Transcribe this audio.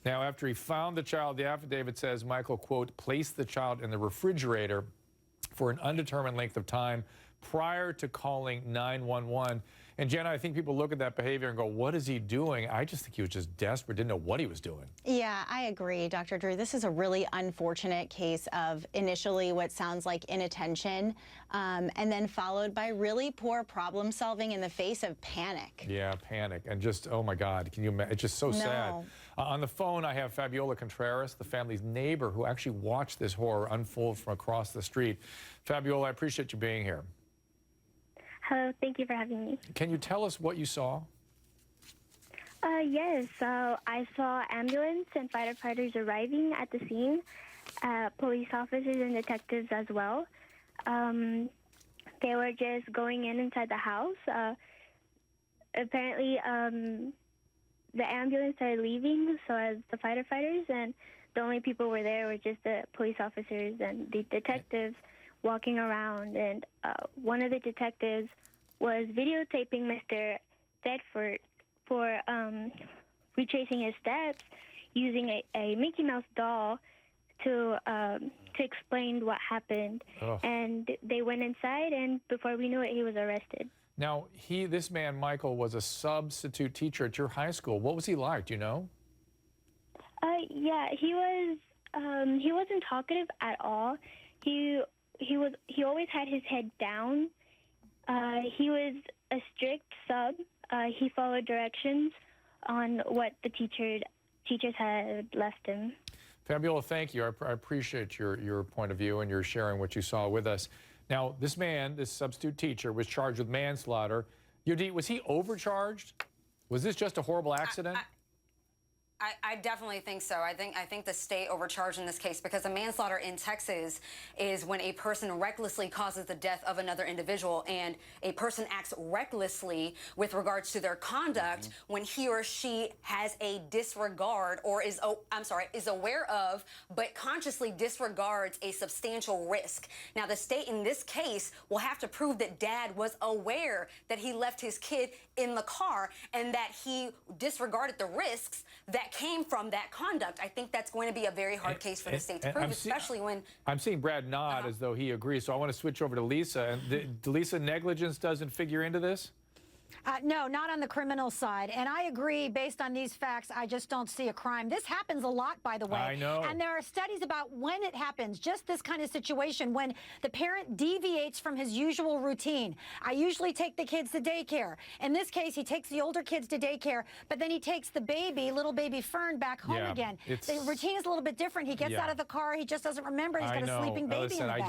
Now, after he found the child, the affidavit says Michael, quote, placed the child in the refrigerator for an undetermined length of time prior to calling 911. And Jenna, I think people look at that behavior and go, what is he doing? I just think he was just desperate, didn't know what he was doing. Yeah, I agree, Dr. Drew. This is a really unfortunate case of initially what sounds like inattention, and then followed by really poor problem solving in the face of panic. Yeah, panic. And just, oh my God, can you imagine? It's just so sad. On the phone, I have Fabiola Contreras, the family's neighbor, who actually watched this horror unfold from across the street. Fabiola, I appreciate you being here. Hello, thank you for having me. Can you tell us what you saw? Yes, so I saw ambulance and firefighters arriving at the scene, police officers and detectives as well. They were just going inside the house. Apparently, the ambulance started leaving, so as the firefighters, and the only people were there were just the police officers and the detectives walking around, and one of the detectives was videotaping Mr. Thedford for retracing his steps using a Mickey Mouse doll to explain what happened. Ugh. And they went inside, and before we knew it, he was arrested. Now, this man, Michael, was a substitute teacher at your high school. What was he like? Do you know? Yeah, he wasn't talkative at all. He always had his head down. He was a strict sub. He followed directions on what the teachers had left him. Fabiola, thank you. I appreciate your point of view and your sharing what you saw with us. Now, this man, this substitute teacher, was charged with manslaughter. Was he overcharged? Was this just a horrible accident? I definitely think so. I think the state overcharged in this case, because a manslaughter in Texas is when a person recklessly causes the death of another individual, and a person acts recklessly with regards to their conduct when he or she has a disregard or is aware of but consciously disregards a substantial risk. Now, the state in this case will have to prove that dad was aware that he left his kid in the car and that he disregarded the risks that came from that conduct. I think that's going to be a very hard case for the state to prove, especially when... I'm seeing Brad nod as though he agrees, so I want to switch over to Lisa. And Lisa, negligence doesn't figure into this? No, not on the criminal side. And I agree, based on these facts, I just don't see a crime. This happens a lot, by the way. I know. And there are studies about when it happens, just this kind of situation, when the parent deviates from his usual routine. I usually take the kids to daycare. In this case, he takes the older kids to daycare, but then he takes the baby, little baby Fern, back home again. The routine is a little bit different. He gets out of the car. He just doesn't remember. He's got a sleeping baby in the back.